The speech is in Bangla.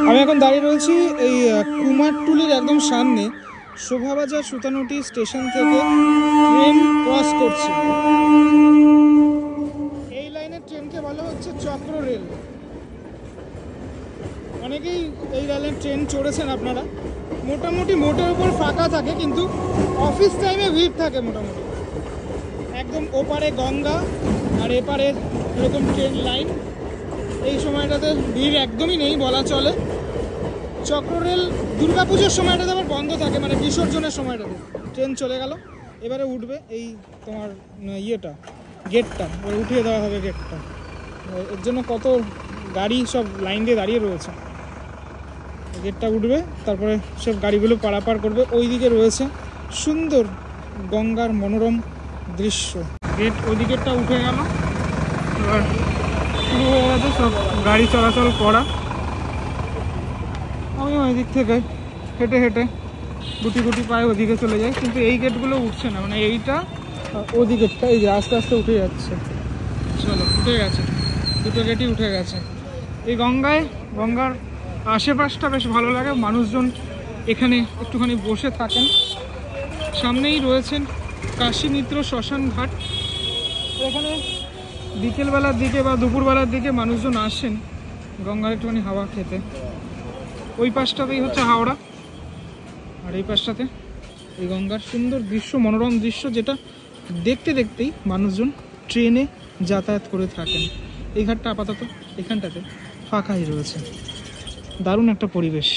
আমি এখন দাঁড়িয়ে রয়েছি এই কুমারটুলির একদম সামনে, শোভাবাজার সুতানুটি স্টেশন থেকে ট্রেন ক্রস করছে। এই লাইনের ট্রেনকে বলা হচ্ছে চক্র রেল। অনেকেই এই রেলের ট্রেন চড়েছেন আপনারা। মোটামুটি মোটের উপর ফাঁকা থাকে, কিন্তু অফিস টাইমে ভিড় থাকে মোটামুটি। একদম ওপারে গঙ্গা আর এপারে এরকম ট্রেন লাইন। এই সময়টাতে ভিড় একদমই নেই বলা চলে। চক্ররেল দুর্গাপুজোর সময়টাতে আবার বন্ধ থাকে, মানে বিসর্জনের সময়টাতে। ট্রেন চলে গেল, এবারে উঠবে এই তোমার ইয়েটা, গেটটা উঠিয়ে দেওয়া হবে গেটটা। এর জন্য কত গাড়ি সব লাইন দিয়ে দাঁড়িয়ে রয়েছে। গেটটা উঠবে, তারপরে সব গাড়িগুলো পারাপার করবে। ওই দিকে রয়েছে সুন্দর গঙ্গার মনোরম দৃশ্য। গেট ওই দিকেরটা উঠে গেল, এবার শুরু হয়ে গেছে সব গাড়ি চলাচল করা। আমি ওই দিক থেকে হেঁটে হেঁটে গুটি গুটি পায়ে ওদিকে চলে যাই, কিন্তু এই গেটগুলো উঠছে না, মানে এইটা ওদিকেরটা এই যে আস্তে আস্তে উঠে যাচ্ছে। চলো, উঠে গেছে, দুটো গেটই উঠে গেছে। এই গঙ্গার আশেপাশটা বেশ ভালো লাগে। মানুষজন এখানে একটুখানি বসে থাকেন। সামনেই রয়েছেন কাশী মিত্র শ্মশান ঘাট। এখানে বিকেলবেলার দিকে বা দুপুরবেলার দিকে মানুষজন আসেন গঙ্গার একটুখানি হাওয়া খেতে। ওই পাশটাতেই হচ্ছে হাওড়া, আর এই পাশটাতে এই গঙ্গার সুন্দর দৃশ্য, মনোরম দৃশ্য, যেটা দেখতে দেখতেই মানুষজন ট্রেনে যাতায়াত করে থাকেন। এই ঘাটটা আপাতত এখানটাতে ফাঁকাই রয়েছে। দারুণ একটা পরিবেশ।